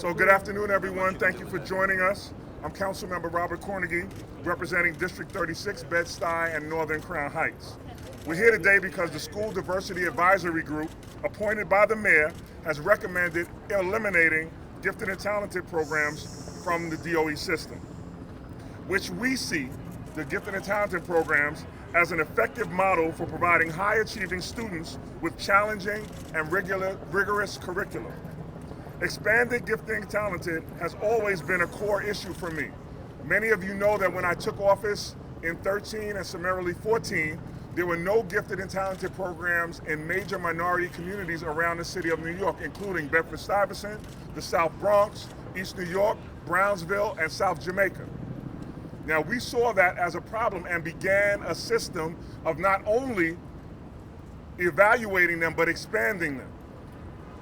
So good afternoon, everyone. Thank you for joining us. I'm Council Member Robert Cornegie, representing District 36, Bed-Stuy, and Northern Crown Heights. We're here today because the School Diversity Advisory Group, appointed by the mayor, has recommended eliminating gifted and talented programs from the DOE system, which we see the gifted and talented programs as an effective model for providing high-achieving students with challenging and rigorous curriculum. Expanded gifted and talented has always been a core issue for me. Many of you know that when I took office in 13 and summarily 14, there were no gifted and talented programs in major minority communities around the city of New York, including Bedford-Stuyvesant, the South Bronx, East New York, Brownsville, and South Jamaica. Now, we saw that as a problem and began a system of not only evaluating them, but expanding them.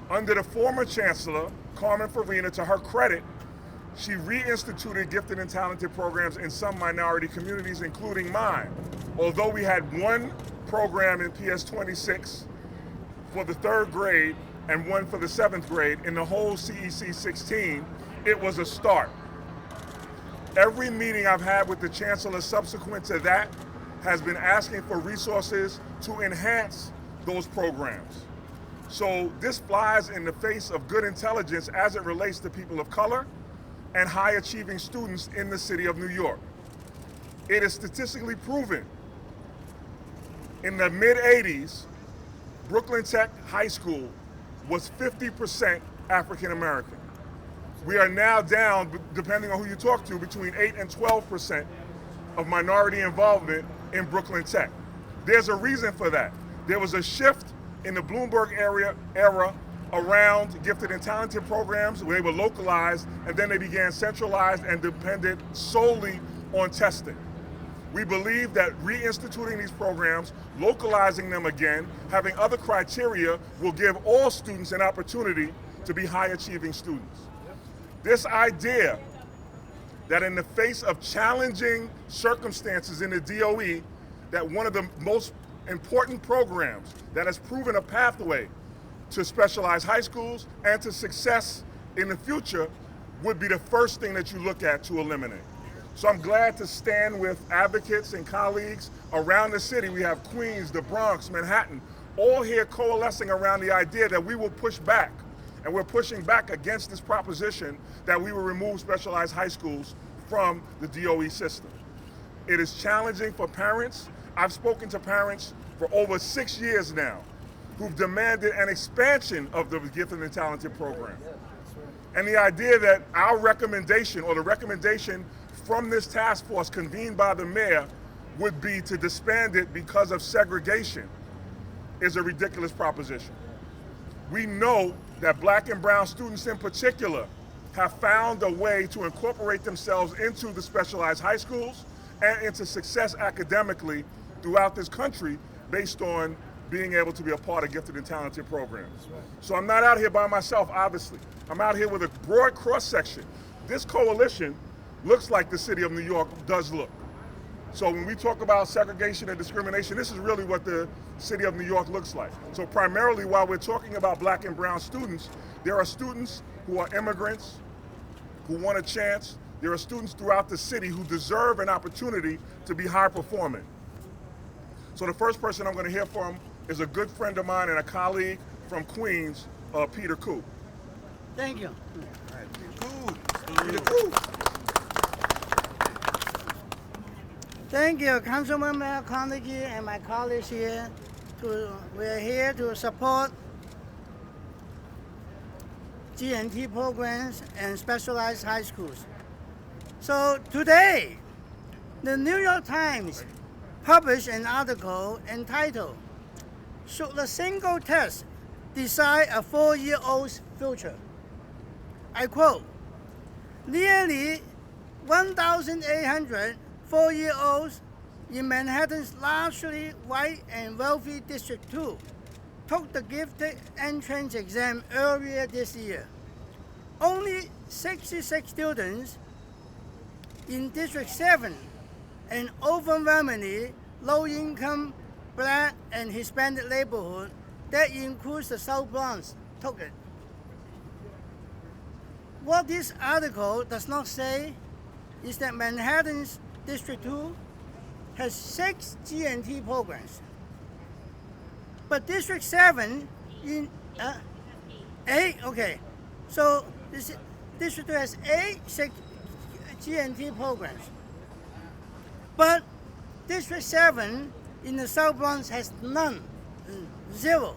Under the former chancellor, Carmen Farina, to her credit, she reinstituted gifted and talented programs in some minority communities, including mine. Although we had one program in PS 26 for the 3rd grade and one for the 7th grade in the whole CEC 16, it was a start. Every meeting I've had with the chancellor subsequent to that has been asking for resources to enhance those programs. So this flies in the face of good intelligence as it relates to people of color and high-achieving students in the city of New York. It is statistically proven in the mid-'80s, Brooklyn Tech High School was 50% African American. We are now down, depending on who you talk to, between 8 and 12% of minority involvement in Brooklyn Tech. There's a reason for that. There was a shift in the Bloomberg era around gifted and talented programs where they were localized, and then they began centralized and depended solely on testing. We believe that reinstituting these programs, localizing them again, having other criteria will give all students an opportunity to be high-achieving students. This idea that in the face of challenging circumstances in the DOE, that one of the most important programs that has proven a pathway to specialized high schools and to success in the future would be the first thing that you look at to eliminate. So I'm glad to stand with advocates and colleagues around the city. We have Queens, the Bronx, Manhattan, all here coalescing around the idea that we will push back. And we're pushing back against this proposition that we will remove specialized high schools from the DOE system. It is challenging for parents. I've spoken to parents for over 6 years now who've demanded an expansion of the gifted and talented program. And the idea that our recommendation, or the recommendation from this task force convened by the mayor, would be to disband it because of segregation is a ridiculous proposition. We know that Black and brown students in particular have found a way to incorporate themselves into the specialized high schools and into success academically throughout this country based on being able to be a part of gifted and talented programs. So I'm not out here by myself, obviously. I'm out here with a broad cross-section. This coalition looks like the city of New York does look. So when we talk about segregation and discrimination, this is really what the city of New York looks like. So primarily, while we're talking about Black and brown students, there are students who are immigrants, who want a chance. There are students throughout the city who deserve an opportunity to be high performing. So the first person I'm going to hear from is a good friend of mine and a colleague from Queens, Peter Koo. Thank you. All right, Peter Koo. Thank you, Councilman Carnegie and my colleagues here. We're here to support G&T programs and specialized high schools. So today, the New York Times published an article entitled, "Should a single test decide a 4-year-old's future?" I quote, "Nearly 1,800 4-year-olds in Manhattan's largely white and wealthy District 2 took the gifted entrance exam earlier this year. Only 66 students in District 7, an overwhelmingly low-income Black and Hispanic neighborhood that includes the South Bronx, took it. what this article does not say is that Manhattan's District 2 has 6 G&T programs. But District 7 in 8, okay. So this District 2 has 6 G&T programs. But District 7 in the South Bronx has none, 0.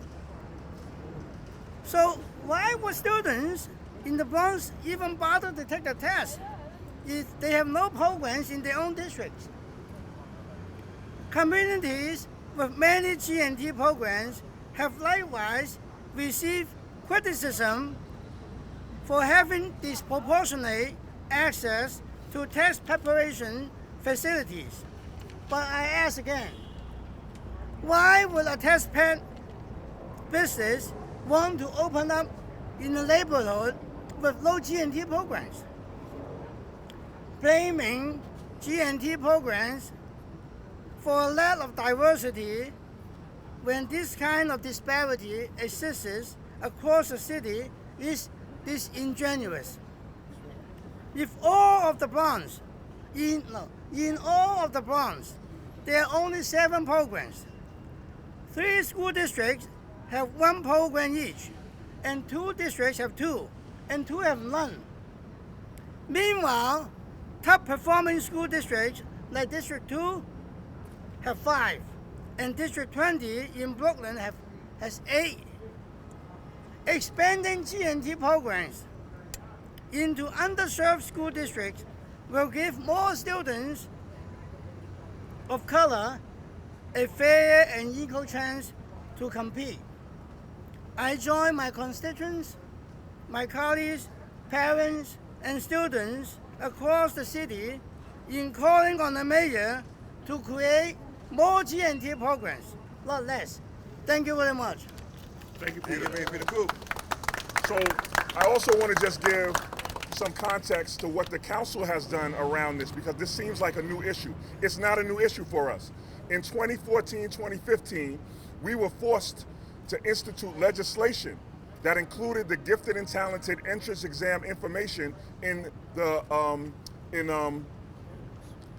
So why would students in the Bronx even bother to take the test if they have no programs in their own districts? Communities with many G&T programs have likewise received criticism for having disproportionate access to test preparation facilities. But I ask again, why would a test prep business want to open up in a neighborhood with low G&T programs? Blaming G&T programs for a lack of diversity when this kind of disparity exists across the city is disingenuous. If all of the Bronx, in all of the Bronx, there are only 7 programs. 3 school districts have 1 program each, and 2 districts have 2, and 2 have none. Meanwhile, top performing school districts like District 2 have 5, and District 20 in Brooklyn has 8. Expanding G&T programs into underserved school districts will give more students of color a fair and equal chance to compete. I join my constituents, my colleagues, parents, and students across the city in calling on the mayor to create more G&T programs, not less. Thank you very much. Thank you, Peter. Thank you, Peter Koo. So I also want to just give some context to what the council has done around this, because this seems like a new issue. It's not a new issue for us. In 2014, 2015, we were forced to institute legislation that included the gifted and talented entrance exam information in the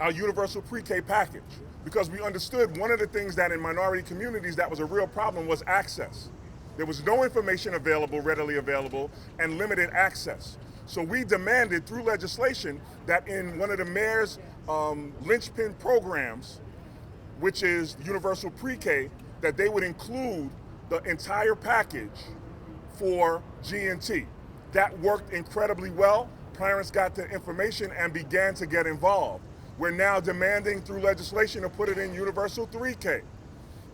our universal pre-K package, because we understood one of the things that in minority communities that was a real problem was access. There was no information available, readily available, and limited access. So we demanded through legislation that in one of the mayor's linchpin programs, which is universal pre-K, that they would include the entire package for G&T. That worked incredibly well. Parents got the information and began to get involved. We're now demanding through legislation to put it in universal 3K.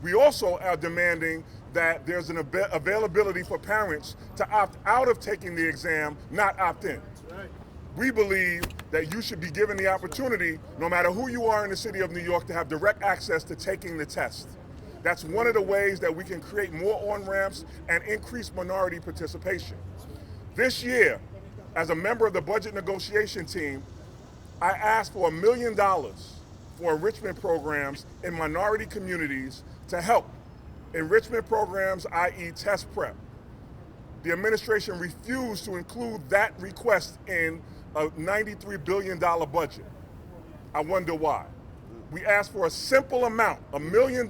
We also are demanding that there's an availability for parents to opt out of taking the exam, not opt in. We believe that you should be given the opportunity, no matter who you are in the city of New York, to have direct access to taking the test. That's one of the ways that we can create more on-ramps and increase minority participation. This year, as a member of the budget negotiation team, I asked for $1 million for enrichment programs in minority communities to help. Enrichment programs, i.e. test prep. The administration refused to include that request in a $93 billion budget. I wonder why. We asked for a simple amount, $1 million,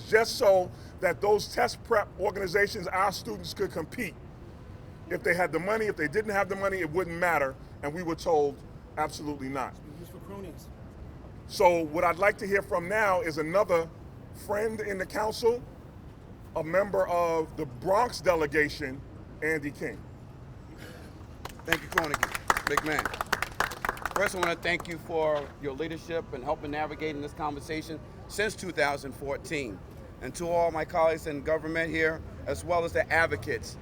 just so that those test prep organizations, our students, could compete. If they had the money, if they didn't have the money, it wouldn't matter, and we were told absolutely not. Used for cronies. So what I'd like to hear from now is another friend in the council, a member of the Bronx delegation, Andy King. Thank you, Carnegie. Big man. First, I want to thank you for your leadership and helping navigating this conversation since 2014. And to all my colleagues in government here, as well as the advocates.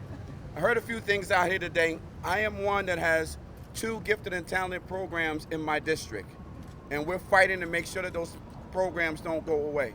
I heard a few things out here today. I am one that has 2 gifted and talented programs in my district. And we're fighting to make sure that those programs don't go away.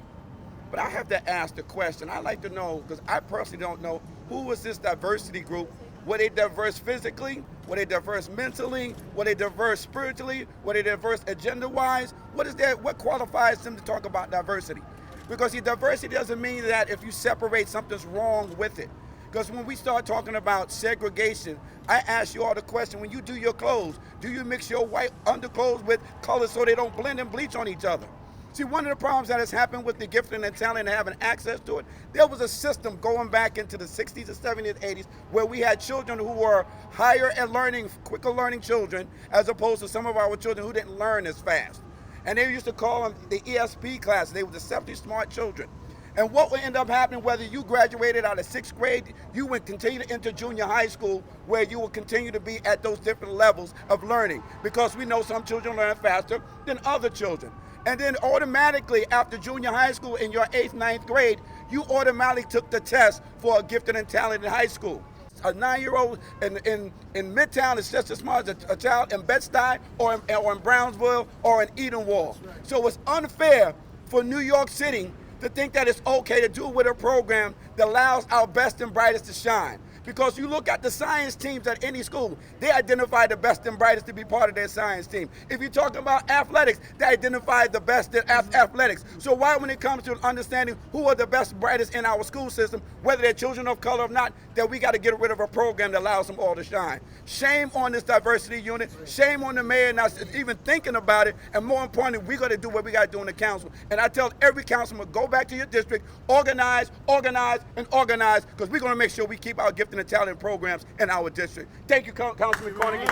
But I have to ask the question, I'd like to know, because I personally don't know, who was this diversity group? Were they diverse physically? Were they diverse mentally? Were they diverse spiritually? Were they diverse agenda-wise? What qualifies them to talk about diversity? Because the diversity doesn't mean that if you separate, something's wrong with it. Because when we start talking about segregation, I ask you all the question, when you do your clothes, do you mix your white underclothes with colors so they don't blend and bleach on each other? See, one of the problems that has happened with the gifted and talented and having access to it, there was a system going back into the 60s, the 70s, 80s, where we had children who were higher at learning, quicker learning children, as opposed to some of our children who didn't learn as fast. And they used to call them the ESP class. They were the exceptionally smart children. And what would end up happening, whether you graduated out of 6th grade, you would continue to enter junior high school, where you will continue to be at those different levels of learning, because we know some children learn faster than other children. And then automatically after junior high school in your 8th, 9th grade, you automatically took the test for a gifted and talented high school. A 9-year-old in Midtown is just as smart as a child in Bed-Stuy or in Brownsville or in Edenwald. Right. So it's unfair for New York City to think that it's okay to do with a program that allows our best and brightest to shine. Because you look at the science teams at any school, they identify the best and brightest to be part of their science team. If you're talking about athletics, they identify the best in athletics. So why, when it comes to understanding who are the best and brightest in our school system, whether they're children of color or not, that we got to get rid of a program that allows them all to shine? Shame on this diversity unit. Shame on the mayor not even thinking about it. And more importantly, we got to do what we got to do in the council. And I tell every councilman, go back to your district, organize, organize, and organize, because we're going to make sure we keep our gifted and talented programs in our district. Thank you, Councilman Carnegie.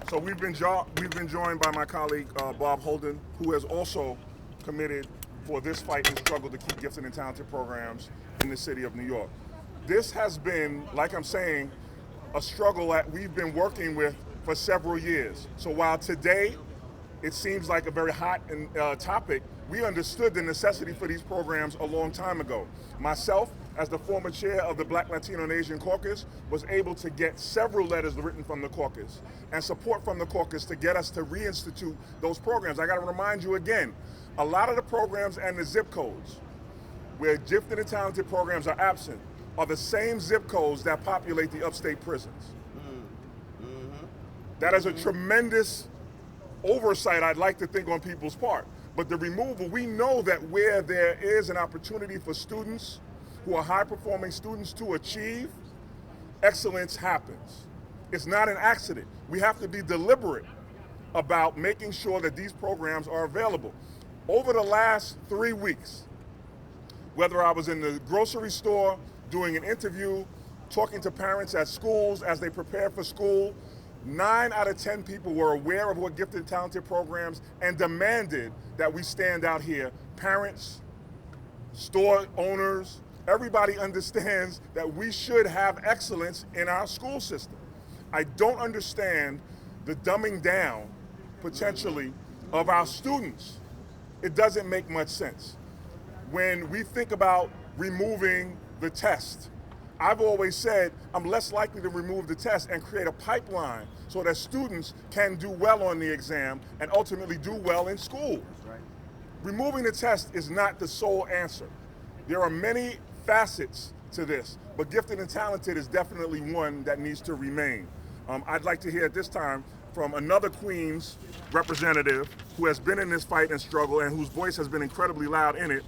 So we've been joined by my colleague Bob Holden, who has also committed for this fight and struggle to keep gifted and talented programs in the city of New York. This has been, like I'm saying, a struggle that we've been working with for several years. So while today it seems like a very hot topic, we understood the necessity for these programs a long time ago. Myself, as the former chair of the Black, Latino, and Asian Caucus, was able to get several letters written from the caucus and support from the caucus to get us to reinstitute those programs. I got to remind you again, a lot of the programs and the zip codes where gifted and talented programs are absent are the same zip codes that populate the upstate prisons. That is a tremendous oversight, I'd like to think, on people's part. But the removal, we know that where there is an opportunity for students who are high-performing students to achieve, excellence happens. It's not an accident. We have to be deliberate about making sure that these programs are available. Over the last 3 weeks, whether I was in the grocery store, doing an interview, talking to parents at schools as they prepare for school, 9 out of 10 people were aware of what gifted and talented programs and demanded that we stand out here. Parents, store owners, everybody understands that we should have excellence in our school system. I don't understand the dumbing down, potentially, of our students. It doesn't make much sense. When we think about removing the test, I've always said I'm less likely to remove the test and create a pipeline so that students can do well on the exam and ultimately do well in school. Right. Removing the test is not the sole answer. There are many facets to this, but gifted and talented is definitely one that needs to remain. I'd like to hear at this time from another Queens representative who has been in this fight and struggle and whose voice has been incredibly loud in it,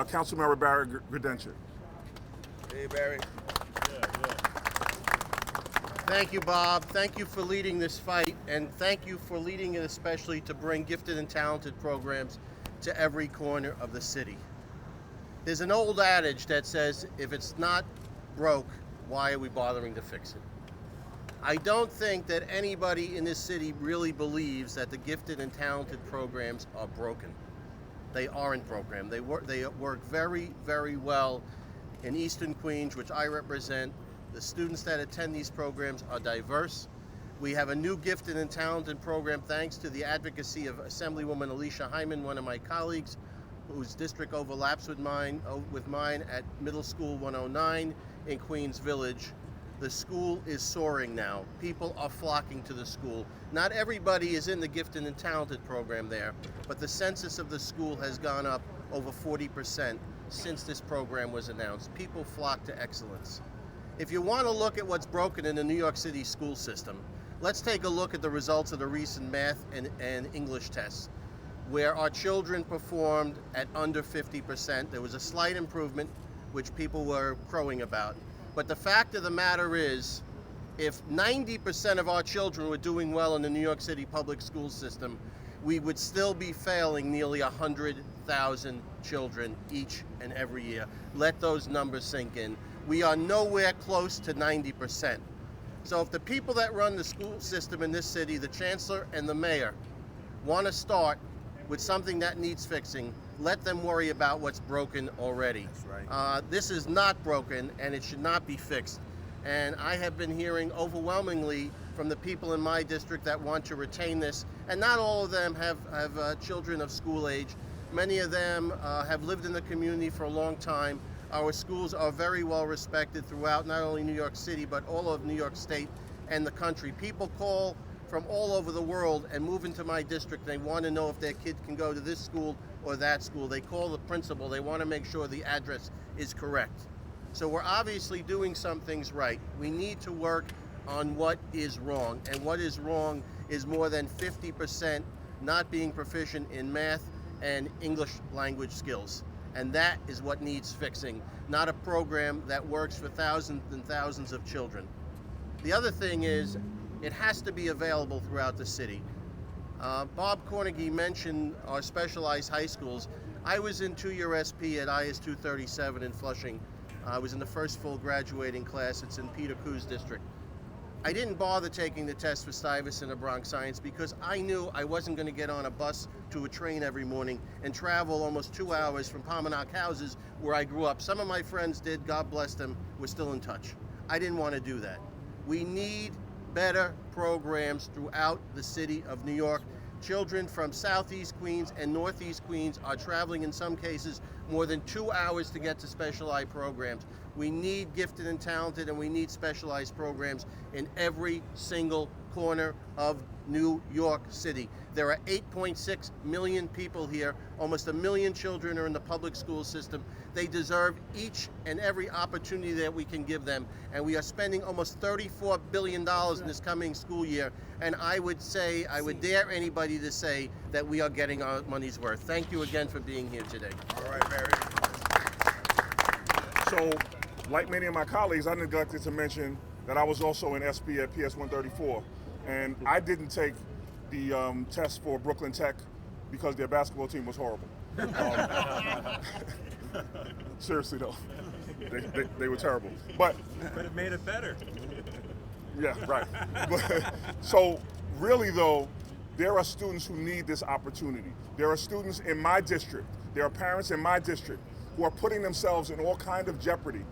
Council Member Barry Grodenchik. Hey, Barry. Thank you, Bob. Thank you for leading this fight, and thank you for leading it especially to bring gifted and talented programs to every corner of the city. There's an old adage that says, if it's not broke, why are we bothering to fix it? I don't think that anybody in this city really believes that the gifted and talented programs are broken. They aren't broken. They work very, very well in Eastern Queens, which I represent. The students that attend these programs are diverse. We have a new gifted and talented program thanks to the advocacy of Assemblywoman Alicia Hyman, one of my colleagues, whose district overlaps with mine at Middle School 109 in Queens Village. The school is soaring now. People are flocking to the school. Not everybody is in the gifted and talented program there, but the census of the school has gone up over 40% since this program was announced. People flock to excellence. If you want to look at what's broken in the New York City school system, let's take a look at the results of the recent math and English tests, where our children performed at under 50%. There was a slight improvement, which people were crowing about. But the fact of the matter is, if 90% of our children were doing well in the New York City public school system, we would still be failing nearly 100,000 children each and every year. Let those numbers sink in. We are nowhere close to 90%. So if the people that run the school system in this city, the chancellor and the mayor, want to start with something that needs fixing, let them worry about what's broken already. That's right. This is not broken, and it should not be fixed. And I have been hearing overwhelmingly from the people in my district that want to retain this, and not all of them have children of school age. Many of them have lived in the community for a long time. Our schools are very well respected throughout not only New York City, but all of New York State and the country. People call from all over the world and move into my district. They want to know if their kid can go to this school or that school. They call the principal. They want to make sure the address is correct. So we're obviously doing some things right. We need to work on what is wrong. And what is wrong is more than 50% not being proficient in math and English language skills. And that is what needs fixing, not a program that works for thousands and thousands of children. The other thing is, it has to be available throughout the city. Bob Cornegy mentioned our specialized high schools. I was in two-year SP at IS 237 in Flushing. I was in the first full graduating class. It's in Peter Koo's district. I didn't bother taking the test for Stuyvesant or Bronx Science because I knew I wasn't going to get on a bus to a train every morning and travel almost 2 hours from Pomonok Houses, where I grew up. Some of my friends did, God bless them, we're still in touch. I didn't want to do that. We need better programs throughout the city of New York. Children from Southeast Queens and Northeast Queens are traveling in some cases more than 2 hours to get to specialized programs. We need gifted and talented, and we need specialized programs in every single corner of New York City. There are 8.6 million people here. Almost 1 million children are in the public school system. They deserve each and every opportunity that we can give them. And we are spending almost $34 billion in this coming school year. And I would dare anybody to say that we are getting our money's worth. Thank you again for being here today. All right, Barry. So, like many of my colleagues, I neglected to mention that I was also in SP at PS 134. And I didn't take the test for Brooklyn Tech because their basketball team was horrible. Seriously though, they were terrible. But it made it better. Yeah, right. So really though, there are students who need this opportunity. There are students in my district, there are parents in my district who are putting themselves in all kind of jeopardy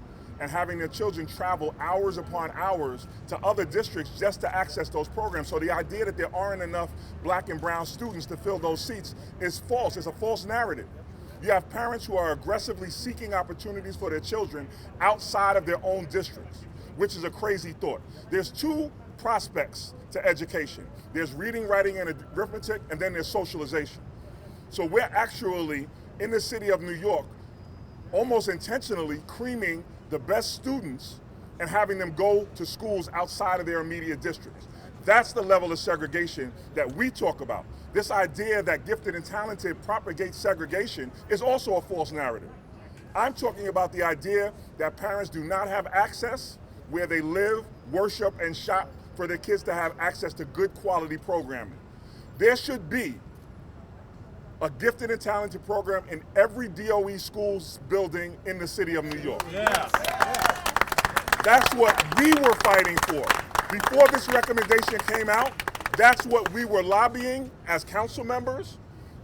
and having their children travel hours upon hours to other districts just to access those programs. So the idea that there aren't enough black and brown students to fill those seats is false. It's a false narrative. You have parents who are aggressively seeking opportunities for their children outside of their own districts, which is a crazy thought. There's two prospects to education. There's reading, writing, and arithmetic, and then there's socialization. So we're actually, in the city of New York, almost intentionally creaming the best students and having them go to schools outside of their immediate districts. That's the level of segregation that we talk about. This idea that gifted and talented propagates segregation is also a false narrative. I'm talking about the idea that parents do not have access where they live, worship, and shop for their kids to have access to good quality programming. There should be a gifted and talented program in every DOE schools building in the city of New York. Yeah. That's what we were fighting for. Before this recommendation came out, that's what we were lobbying as council members,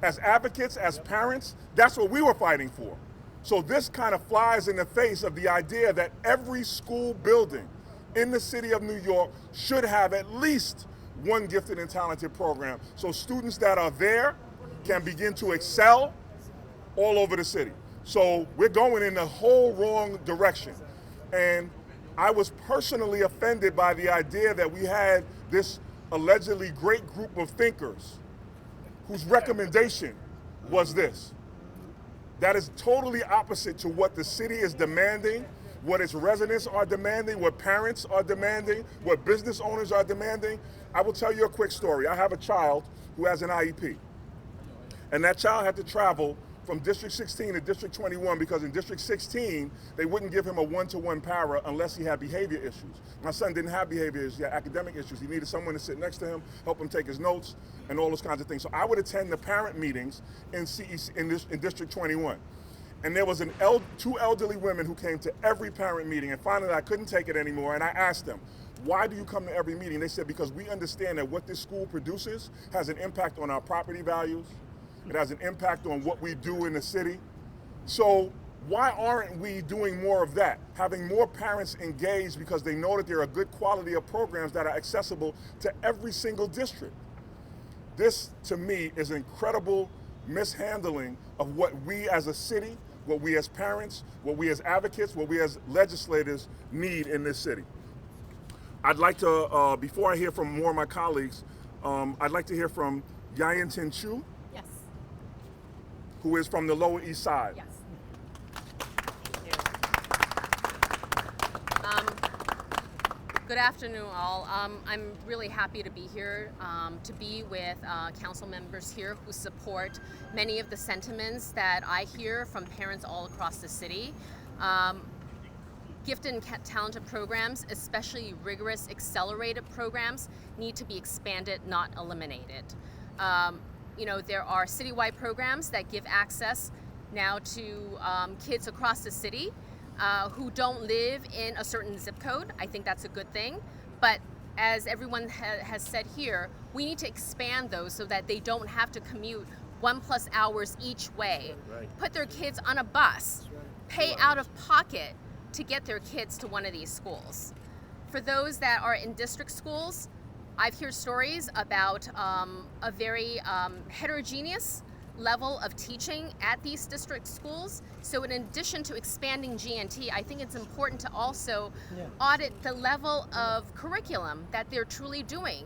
as advocates, as parents. That's what we were fighting for. So this kind of flies in the face of the idea that every school building in the city of New York should have at least one gifted and talented program. So students that are there can begin to excel all over the city. So we're going in the whole wrong direction. And I was personally offended by the idea that we had this allegedly great group of thinkers whose recommendation was this. That is totally opposite to what the city is demanding, what its residents are demanding, what parents are demanding, what business owners are demanding. I will tell you a quick story. I have a child who has an IEP. And that child had to travel from District 16 to District 21 because in District 16, they wouldn't give him a one-to-one para unless he had behavior issues. My son didn't have behavior issues, he had academic issues. He needed someone to sit next to him, help him take his notes, and all those kinds of things. So I would attend the parent meetings in District 21. And there was two elderly women who came to every parent meeting, and finally I couldn't take it anymore, and I asked them, why do you come to every meeting? They said, because we understand that what this school produces has an impact on our property values. It has an impact on what we do in the city. So why aren't we doing more of that? Having more parents engaged because they know that there are good quality of programs that are accessible to every single district. This, to me, is incredible mishandling of what we as a city, what we as parents, what we as advocates, what we as legislators need in this city. I'd like to, before I hear from more of my colleagues, I'd like to hear from Yayantin Chu, Yes. who is from the Lower East Side. Yes. Good afternoon, all. I'm really happy to be here, to be with council members here who support many of the sentiments that I hear from parents all across the city. Gifted and talented programs, especially rigorous accelerated programs, need to be expanded, not eliminated. There are citywide programs that give access now to kids across the city who don't live in a certain zip code. I think that's a good thing. But as everyone has said here, we need to expand those so that they don't have to commute 1+ hours each way, put their kids on a bus, pay out of pocket to get their kids to one of these schools. For those that are in district schools, I've heard stories about a very heterogeneous level of teaching at these district schools. So in addition to expanding GNT, I think it's important to also audit the level of curriculum that they're truly doing.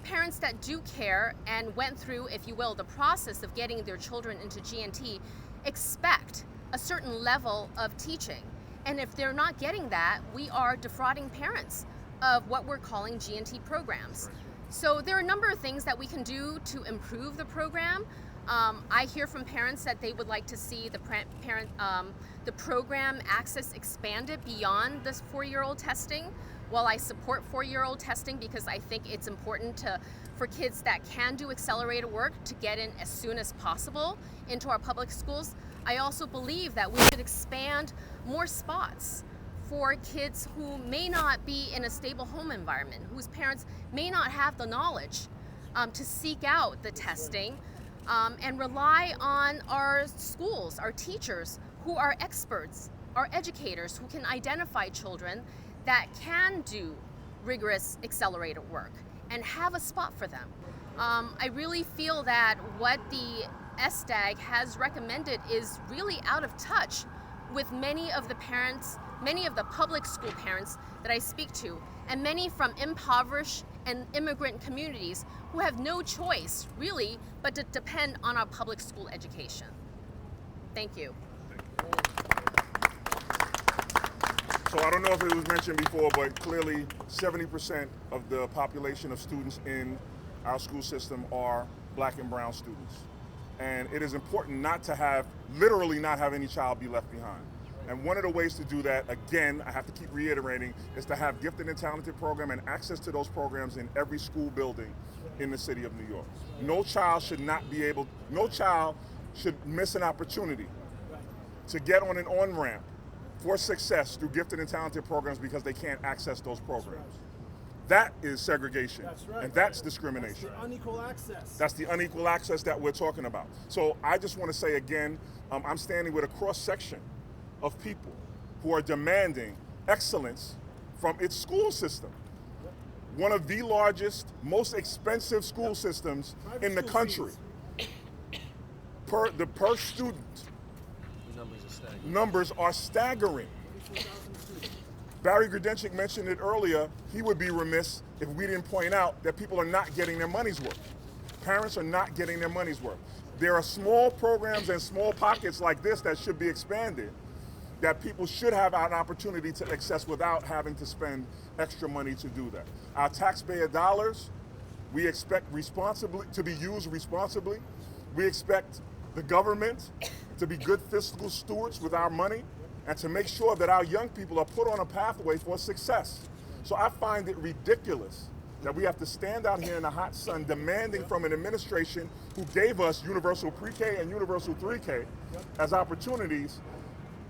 Parents that do care and went through, if you will, the process of getting their children into GNT expect a certain level of teaching. And if they're not getting that, we are defrauding parents of what we're calling GNT programs. So there are a number of things that we can do to improve the program. I hear from parents that they would like to see the program access expanded beyond this 4-year-old testing. While I support 4-year-old testing because I think it's important for kids that can do accelerated work to get in as soon as possible into our public schools, I also believe that we should expand more spots for kids who may not be in a stable home environment, whose parents may not have the knowledge to seek out the testing and rely on our schools, our teachers who are experts, our educators who can identify children that can do rigorous accelerated work and have a spot for them. I really feel that what the SDAG has recommended is really out of touch with many of the parents, many of the public school parents that I speak to, and many from impoverished and immigrant communities who have no choice, really, but to depend on our public school education. Thank you. So I don't know if it was mentioned before, but clearly 70% of the population of students in our school system are Black and brown students. And it is important not to have, literally not have any child be left behind. And one of the ways to do that, again, I have to keep reiterating, is to have gifted and talented program and access to those programs in every school building in the city of New York. No child should miss an opportunity to get on an on-ramp for success through gifted and talented programs because they can't access those programs. That is segregation, and that's discrimination. That's the unequal access. That's the unequal access that we're talking about. So I just want to say again, I'm standing with a cross-section of people who are demanding excellence from its school system. One of the largest, most expensive school systems in the country. Per student, numbers are staggering. Barry Grodenchik mentioned it earlier. He would be remiss if we didn't point out that people are not getting their money's worth. Parents are not getting their money's worth. There are small programs and small pockets like this that should be expanded, that people should have an opportunity to access without having to spend extra money to do that. Our taxpayer dollars, we expect to be used responsibly. We expect the government to be good fiscal stewards with our money, and to make sure that our young people are put on a pathway for success. So I find it ridiculous that we have to stand out here in the hot sun demanding from an administration who gave us universal pre-K and universal 3K as opportunities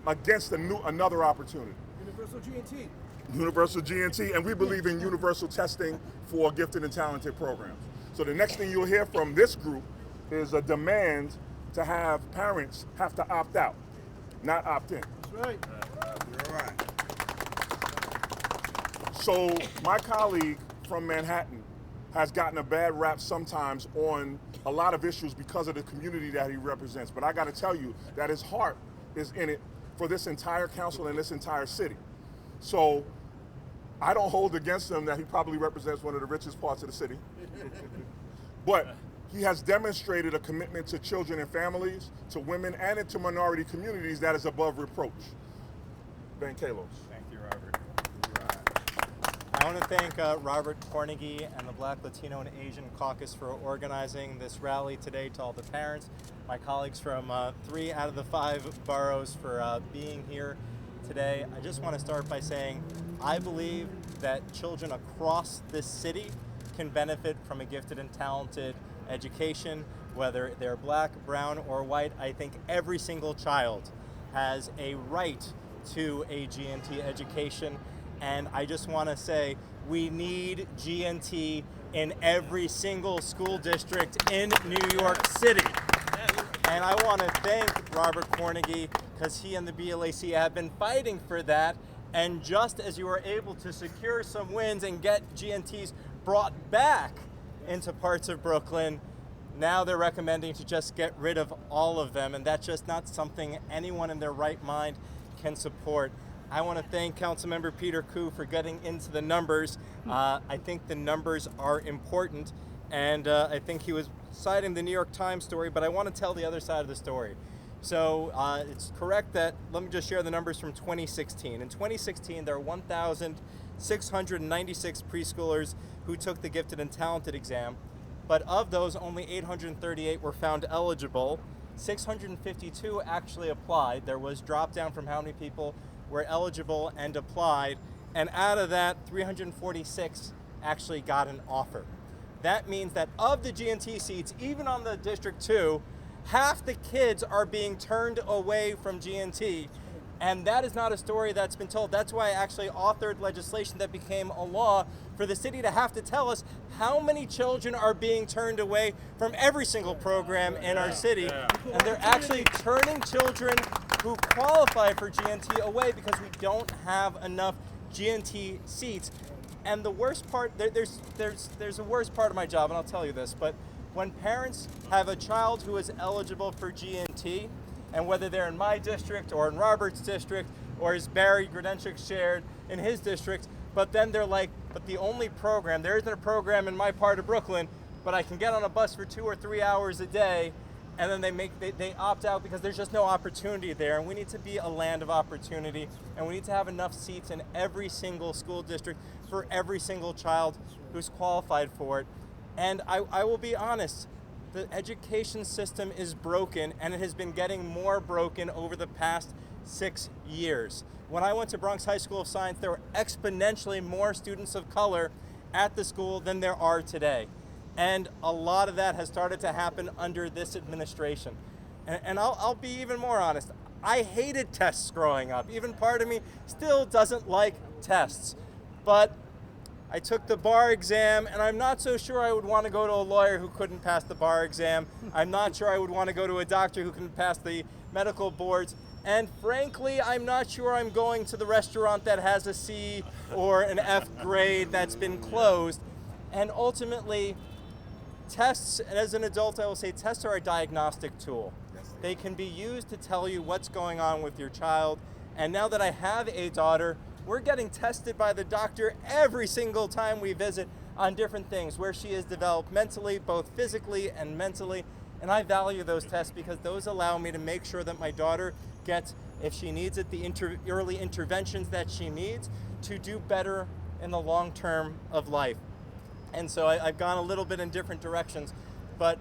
against another opportunity. Universal G&T. Universal G&T, and we believe in universal testing for gifted and talented programs. So the next thing you'll hear from this group is a demand to have parents have to opt out, not opt in. That's right. You're right. So my colleague from Manhattan has gotten a bad rap sometimes on a lot of issues because of the community that he represents. But I got to tell you that his heart is in it for this entire council and this entire city. So I don't hold against him that he probably represents one of the richest parts of the city. But he has demonstrated a commitment to children and families, to women, and to minority communities that is above reproach. Ben Kallos. Thank you, Robert. I want to thank Robert Cornegy and the Black, Latino, and Asian Caucus for organizing this rally today, to all the parents, my colleagues from 3 out of the 5 boroughs for being here today. I just want to start by saying I believe that children across this city can benefit from a gifted and talented education, whether they're black, brown, or white. I think every single child has a right to a G&T education. And I just want to say we need G&T in every single school district in New York City. And I want to thank Robert Cornegy because he and the BLAC have been fighting for that. And just as you were able to secure some wins and get G&Ts brought back into parts of Brooklyn, now they're recommending to just get rid of all of them. And that's just not something anyone in their right mind can support. I want to thank Councilmember Peter Koo for getting into the numbers. I think the numbers are important, and I think he was citing the New York Times story, but I want to tell the other side of the story. So it's correct that, let me just share the numbers from 2016. In 2016, there are 1,696 preschoolers who took the gifted and talented exam, but of those, only 838 were found eligible. 652 actually applied. There was drop down from how many people were eligible and applied, and out of that, 346 actually got an offer. That means that of the G&T seats, even on the District 2, half the kids are being turned away from G&T, and that is not a story that's been told. That's why I actually authored legislation that became a law for the city to have to tell us how many children are being turned away from every single program in our city, and they're actually turning children who qualify for G&T away because we don't have enough G&T seats. And the worst part, there's a worst part of my job, and I'll tell you this, but when parents have a child who is eligible for G&T, and whether they're in my district or in Robert's district, or as Barry Grodenchik shared in his district, but then they're like, but the only program, there isn't a program in my part of Brooklyn, but I can get on a bus for 2 or 3 hours a day, and then they opt out because there's just no opportunity there. And we need to be a land of opportunity, and we need to have enough seats in every single school district for every single child who's qualified for it. And I will be honest, the education system is broken, and it has been getting more broken over the past 6 years. When I went to Bronx High School of Science, there were exponentially more students of color at the school than there are today. And a lot of that has started to happen under this administration. And I'll be even more honest. I hated tests growing up. Even part of me still doesn't like tests. But I took the bar exam, and I'm not so sure I would want to go to a lawyer who couldn't pass the bar exam. I'm not sure I would want to go to a doctor who couldn't pass the medical boards. And frankly, I'm not sure I'm going to the restaurant that has a C or an F grade that's been closed. And ultimately, tests, and as an adult I will say, tests are a diagnostic tool. They can be used to tell you what's going on with your child. And now that I have a daughter, we're getting tested by the doctor every single time we visit on different things, where she is developmentally, both physically and mentally. And I value those tests because those allow me to make sure that my daughter gets, if she needs it, the early interventions that she needs to do better in the long term of life. And so I've gone a little bit in different directions, but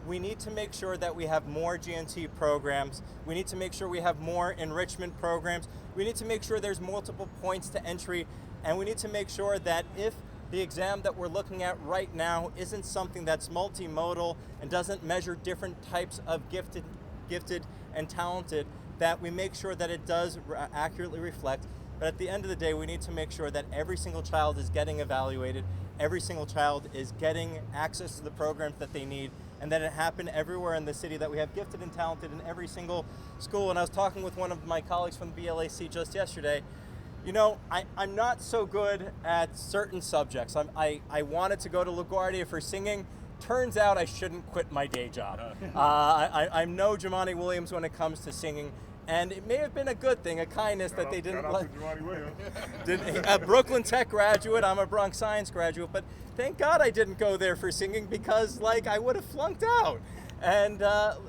we need to make sure that we have more GNT programs. We need to make sure we have more enrichment programs. We need to make sure there's multiple points to entry, and we need to make sure that if the exam that we're looking at right now isn't something that's multimodal and doesn't measure different types of gifted and talented, that we make sure that it does accurately reflect. But at the end of the day, we need to make sure that every single child is getting evaluated, every single child is getting access to the programs that they need, and that it happen everywhere in the city, that we have gifted and talented in every single school. And I was talking with one of my colleagues from the BLAC just yesterday. You know, I'm not so good at certain subjects. I wanted to go to LaGuardia for singing. Turns out I shouldn't quit my day job. I'm no Jamani Williams when it comes to singing. And it may have been a good thing, a kindness that they didn't let. A Brooklyn Tech graduate, I'm a Bronx Science graduate, but thank God I didn't go there for singing, because like I would have flunked out. And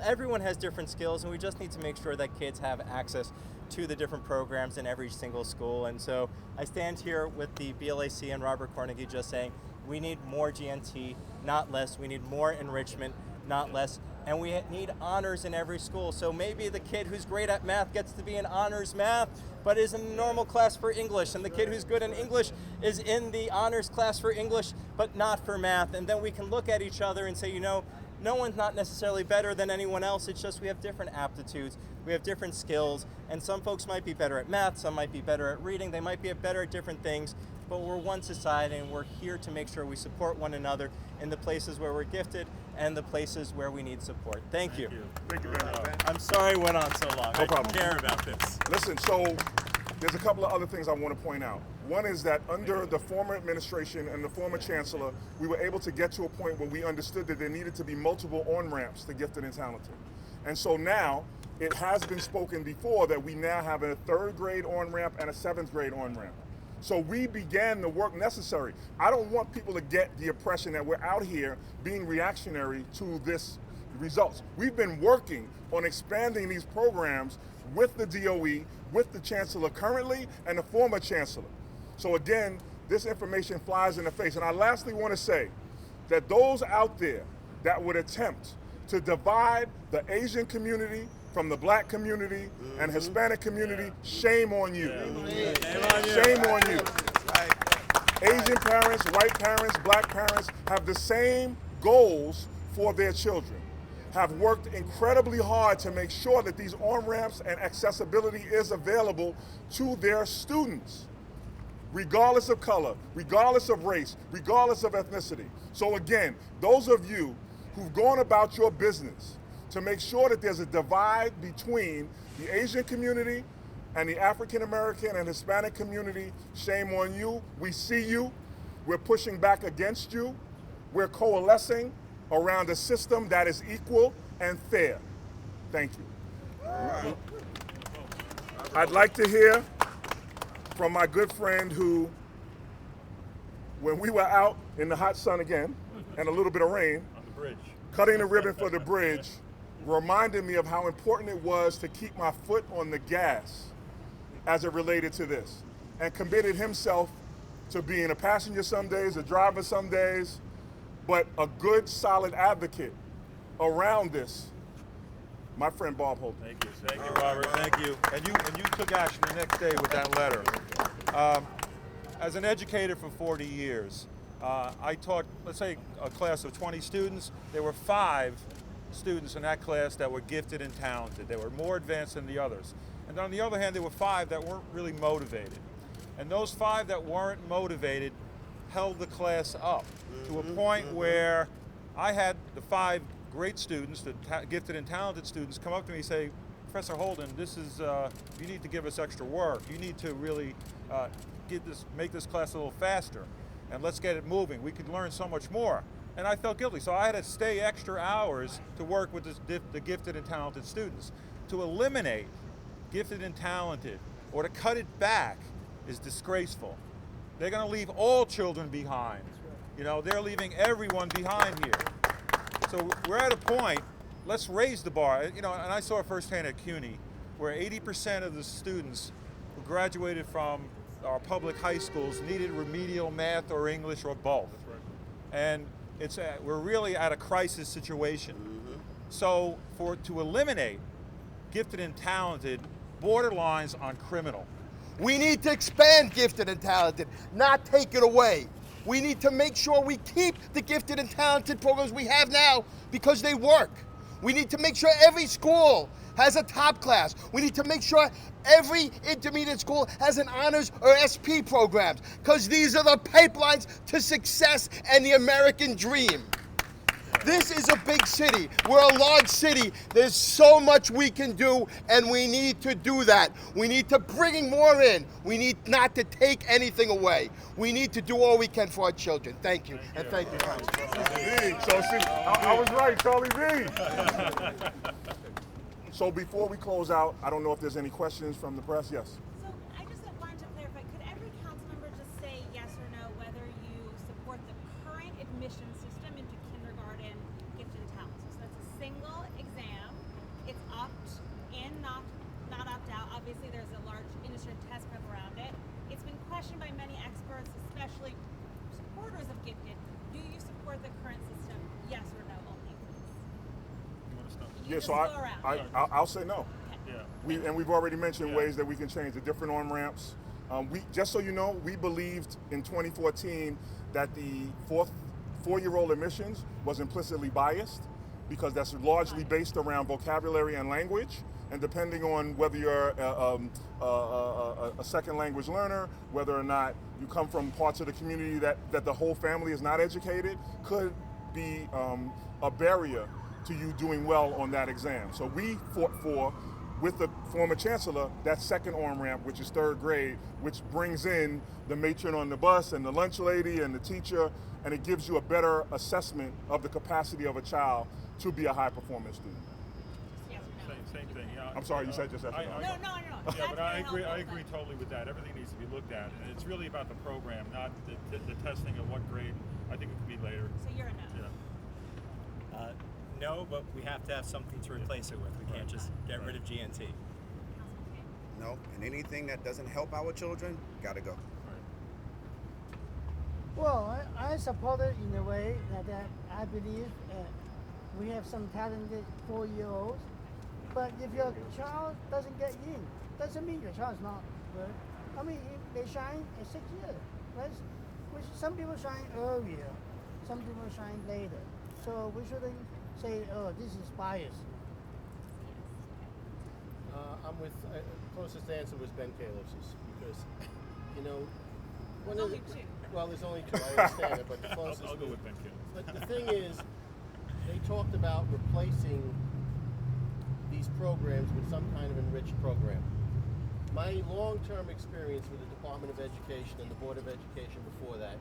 everyone has different skills, and we just need to make sure that kids have access to the different programs in every single school. And so I stand here with the BLAC and Robert Carnegie just saying, we need more GNT, not less. We need more enrichment, not less. And we need honors in every school. So maybe the kid who's great at math gets to be in honors math, but is in the normal class for English. And the kid who's good in English is in the honors class for English, but not for math. And then we can look at each other and say, you know, no one's not necessarily better than anyone else. It's just we have different aptitudes, we have different skills, and some folks might be better at math, some might be better at reading, they might be better at different things, but we're one society, and we're here to make sure we support one another in the places where we're gifted and the places where we need support. Thank you. Thank you very much. I'm sorry it went on so long. No problem. I care about this. Listen, so there's a couple of other things I want to point out. One is that under the former administration and the former chancellor, we were able to get to a point where we understood that there needed to be multiple on-ramps to gifted and talented. And so now, it has been spoken before that we now have a 3rd grade on-ramp and a 7th grade on-ramp. So we began the work necessary. I don't want people to get the impression that we're out here being reactionary to this results. We've been working on expanding these programs with the DOE, with the chancellor currently, and the former chancellor. So again, this information flies in the face. And I lastly want to say that those out there that would attempt to divide the Asian community from the Black community and Hispanic community, shame on you. Shame on you. Asian parents, white parents, Black parents have the same goals for their children, have worked incredibly hard to make sure that these on-ramps and accessibility is available to their students, regardless of color, regardless of race, regardless of ethnicity. So again, those of you who've gone about your business to make sure that there's a divide between the Asian community and the African American and Hispanic community, shame on you. We see you. We're pushing back against you. We're coalescing around a system that is equal and fair. Thank you. I'd like to hear from my good friend who, when we were out in the hot sun again and a little bit of rain, on the bridge, cutting the ribbon for the bridge, reminded me of how important it was to keep my foot on the gas as it related to this, and committed himself to being a passenger some days, a driver some days, but a good, solid advocate around this. My friend Bob Holden. Thank you, Robert. Thank you. And you took action the next day with that letter. As an educator for 40 years, I taught, let's say, a class of 20 students. There were 5 students in that class that were gifted and talented. They were more advanced than the others. And on the other hand, there were 5 that weren't really motivated. And those 5 that weren't motivated held the class up to a point where I had the 5 great students, the gifted and talented students, come up to me and say, Professor Holden, this is, you need to give us extra work. You need to really make this class a little faster, and let's get it moving. We could learn so much more. And I felt guilty, so I had to stay extra hours to work with the gifted and talented students. To eliminate gifted and talented, or to cut it back, is disgraceful. They're going to leave all children behind. You know, they're leaving everyone behind here. So we're at a point, let's raise the bar. You know, and I saw it firsthand at CUNY, where 80% of the students who graduated from our public high schools needed remedial math or English or both. And we're really at a crisis situation. So to eliminate gifted and talented borderlines on criminal. We need to expand gifted and talented, not take it away. We need to make sure we keep the gifted and talented programs we have now because they work. We need to make sure every school has a top class. We need to make sure every intermediate school has an honors or SP programs because these are the pipelines to success and the American dream. This is a big city. We're a large city. There's so much we can do, and we need to do that. We need to bring more in. We need not to take anything away. We need to do all we can for our children. Thank you. And thank you, Council. So see, I was right, Charlie V. So before we close out, I don't know if there's any questions from the press. Yes. So I just wanted to clarify, could every council member just say yes or no whether you support the current admission system into kindergarten gifted and talented? So that's a single exam. It's opt-in, not opt-out. Obviously, there's a large industry test prep around it. It's been questioned by many experts, especially supporters of gifted. Do you support the current system? Yes or no only? Yeah, so I'll say no. Okay. We've already mentioned ways that we can change the different on-ramps. Just so you know, we believed in 2014 that the four-year-old admissions was implicitly biased because that's largely based around vocabulary and language. And depending on whether you're a second language learner, whether or not you come from parts of the community that the whole family is not educated, could be a barrier to you doing well on that exam. So we fought for, with the former chancellor, that second on-ramp, which is third grade, which brings in the matron on the bus and the lunch lady and the teacher, and it gives you a better assessment of the capacity of a child to be a high-performance student. Yes or no? Same thing. Yeah. I'm sorry, you said just that. No. Yeah, but I agree totally with that. Everything needs to be looked at, and it's really about the program, not the testing of what grade. I think it could be later. So you're a no. Yeah. No, but we have to have something to replace it with. We can't just get rid of GNT. No, and anything that doesn't help our children, gotta go. Well, I support it in a way that I believe we have some talented 4-year-olds, but if your child doesn't get in, doesn't mean your child's not good. I mean, they shine at 6 years, right? Which some people shine earlier, some people shine later. So we shouldn't say, oh, this is bias. I'm with, closest answer was Ben Kallos's because, you know, one There's of only the, two. well, there's only two, I understand it, but the closest I'll go was- with Ben Kallos. But the thing is, they talked about replacing these programs with some kind of enriched program. My long-term experience with the Department of Education and the Board of Education before that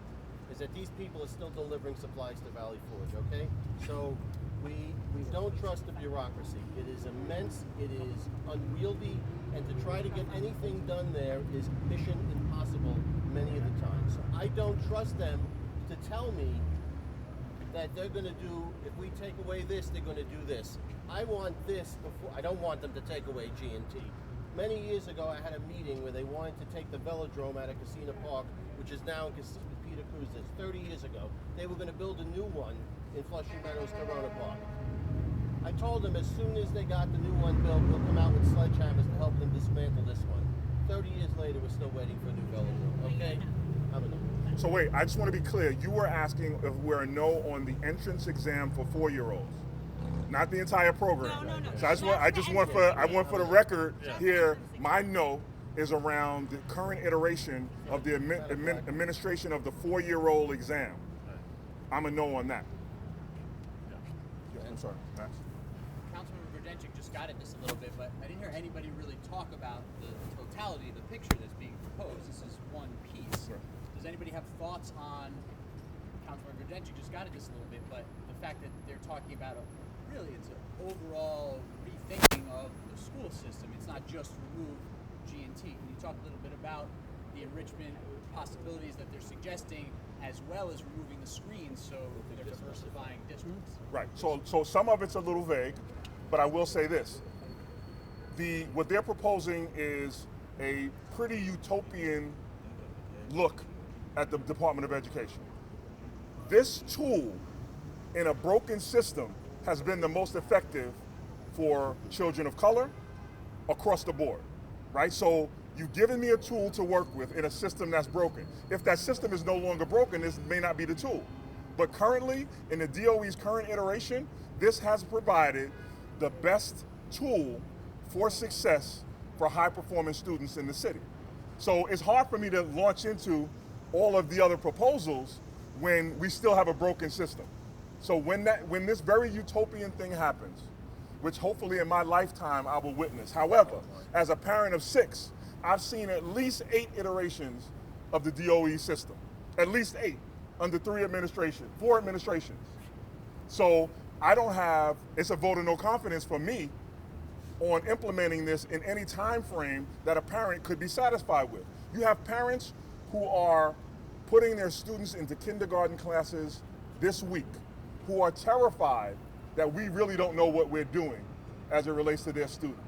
is that these people are still delivering supplies to Valley Forge, okay? So we don't trust the bureaucracy. It is immense, it is unwieldy, and to try to get anything done there is mission impossible many of the times. So I don't trust them to tell me that they're gonna do, if we take away this, they're gonna do this. I want this before, I don't want them to take away G&T. Many years ago, I had a meeting where they wanted to take the velodrome out of Casino Park, which is now in Peter Koo's. That's 30 years ago. They were gonna build a new one in Flushing Meadows, Corona Park. I told them as soon as they got the new one built, we'll come out with sledgehammers to help them dismantle this one. 30 years later, we're still waiting for a new velodrome, okay? I'm a no. So wait, I just want to be clear. You were asking if we're a no on the entrance exam for 4-year-olds, not the entire program. No. So I want for the record here, my no is around the current iteration of the administration of the 4-year-old exam. I'm a no on that. Yeah, I'm sorry. Max? Councilman Grodenchik just got at this a little bit, but I didn't hear anybody really talk about the totality of the picture that's being proposed. This is one piece. Sure. Does anybody have thoughts on, Councilman Grodenchik just got at this a little bit, but the fact that they're talking about it's an overall rethinking of the school system. It's not just remove G&T. Can you talk a little bit about the enrichment possibilities that they're suggesting, as well as removing the screens so they're diversifying districts? Right. So some of it's a little vague, but I will say this: what they're proposing is a pretty utopian look at the Department of Education. This tool in a broken system has been the most effective for children of color across the board, right? So you've given me a tool to work with in a system that's broken. If that system is no longer broken, this may not be the tool. But currently, in the DOE's current iteration, this has provided the best tool for success for high-performing students in the city. So it's hard for me to launch into all of the other proposals when we still have a broken system. So when this very utopian thing happens, which hopefully in my lifetime I will witness. However, as a parent of 6, I've seen at least 8 iterations of the DOE system. At least 8 under 4 administrations. So I don't have, it's a vote of no confidence for me on implementing this in any time frame that a parent could be satisfied with. You have parents who are putting their students into kindergarten classes this week, who are terrified that we really don't know what we're doing as it relates to their student.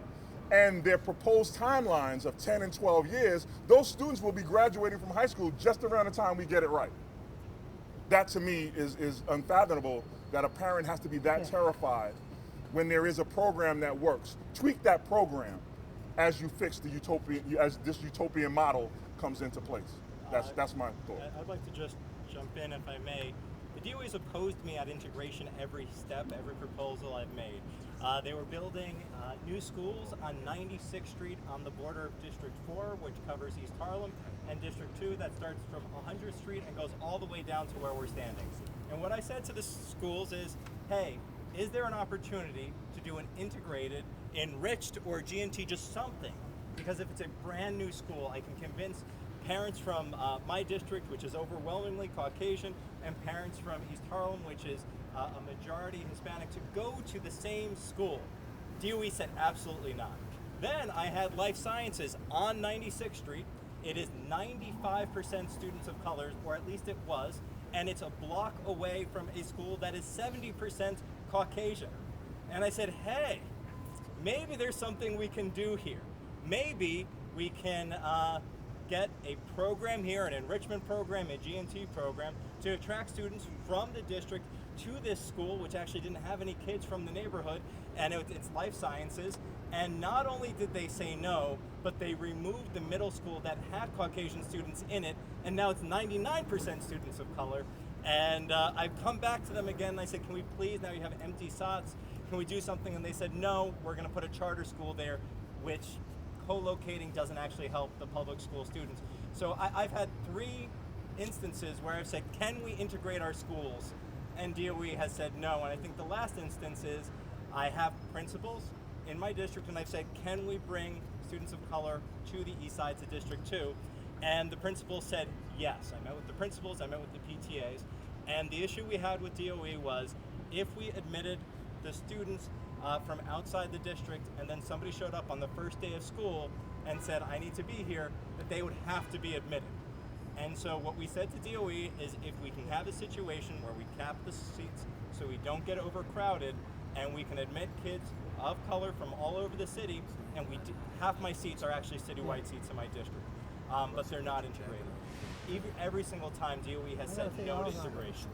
And their proposed timelines of 10 and 12 years, those students will be graduating from high school just around the time we get it right. That to me is unfathomable, that a parent has to be that terrified when there is a program that works. Tweak that program as you fix the utopian, as this utopian model comes into place. That's my thought. I'd like to just jump in, if I may. The DOE has opposed me at integration every step, every proposal I've made. They were building new schools on 96th Street on the border of District 4, which covers East Harlem, and District 2 that starts from 100th Street and goes all the way down to where we're standing. And what I said to the schools is, hey, is there an opportunity to do an integrated, enriched, or G&T, just something? Because if it's a brand new school, I can convince parents from my district, which is overwhelmingly Caucasian, and parents from East Harlem, which is a majority Hispanic, to go to the same school. DOE said absolutely not. Then I had life sciences on 96th Street. It is 95% students of color, or at least it was, and it's a block away from a school that is 70% Caucasian. And I said, hey, maybe there's something we can do here. Maybe we can get a program here, an enrichment program, a G&T program, to attract students from the district to this school, which actually didn't have any kids from the neighborhood, and it's life sciences. And not only did they say no, but they removed the middle school that had Caucasian students in it, and now it's 99% students of color. And I've come back to them again, and I said, can we please, now you have empty SOTs, can we do something? And they said, no, we're gonna put a charter school there, which co-locating doesn't actually help the public school students. So I've had 3 instances where I've said, can we integrate our schools? And DOE has said no. And I think the last instance is, I have principals in my district, and I've said, can we bring students of color to the east side to District 2? And the principal said yes. I met with the principals, I met with the PTAs, and the issue we had with DOE was, if we admitted the students from outside the district, and then somebody showed up on the first day of school and said, I need to be here, that they would have to be admitted. And so what we said to DOE is, if we can have a situation where we cap the seats so we don't get overcrowded, and we can admit kids of color from all over the city, and half my seats are actually citywide seats in my district, but they're not integrated. Every single time DOE has said no to integration.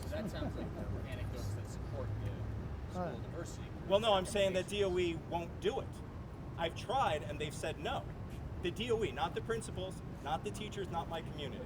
So that sounds like anecdotes that support the school diversity. Well, no, I'm saying that DOE won't do it. I've tried, and they've said no. The DOE, not the principals, not the teachers, not my community.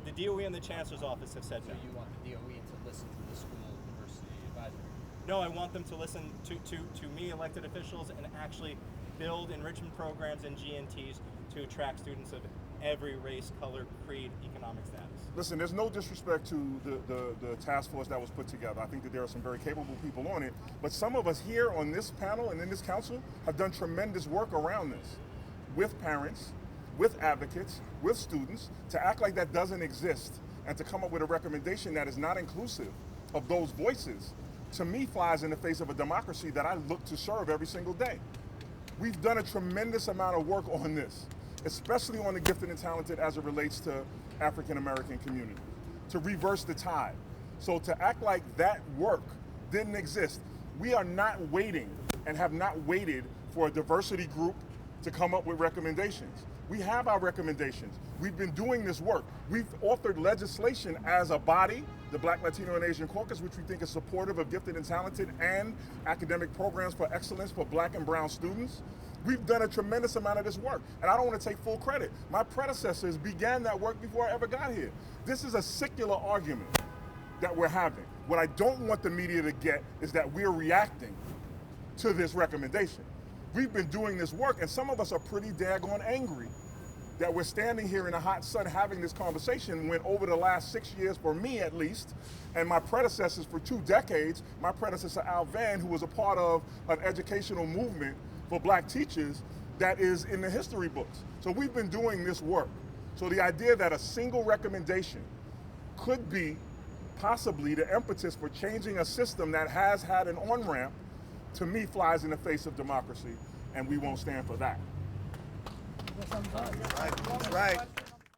The DOE and the chancellor's office have said no. So you want the DOE to listen to the school diversity advisory? No, I want them to listen to me, elected officials, and actually build enrichment programs and G&Ts to attract students of every race, color, creed, economic status. Listen, there's no disrespect to the task force that was put together. I think that there are some very capable people on it, but some of us here on this panel and in this council have done tremendous work around this, with parents, with advocates, with students, to act like that doesn't exist and to come up with a recommendation that is not inclusive of those voices, to me flies in the face of a democracy that I look to serve every single day. We've done a tremendous amount of work on this, especially on the gifted and talented as it relates to African American community, to reverse the tide. So to act like that work didn't exist, we are not waiting and have not waited for a diversity group to come up with recommendations. We have our recommendations. We've been doing this work. We've authored legislation as a body, the Black, Latino, and Asian Caucus, which we think is supportive of gifted and talented and academic programs for excellence for Black and brown students. We've done a tremendous amount of this work, and I don't want to take full credit. My predecessors began that work before I ever got here. This is a secular argument that we're having. What I don't want the media to get is that we're reacting to this recommendation. We've been doing this work, and some of us are pretty daggone angry that we're standing here in the hot sun having this conversation when over the last 6 years, for me at least, and my predecessors for 2 decades, my predecessor Al Vann, who was a part of an educational movement for Black teachers that is in the history books. So we've been doing this work. So the idea that a single recommendation could be possibly the impetus for changing a system that has had an on-ramp, to me flies in the face of democracy, and we won't stand for that. That's right.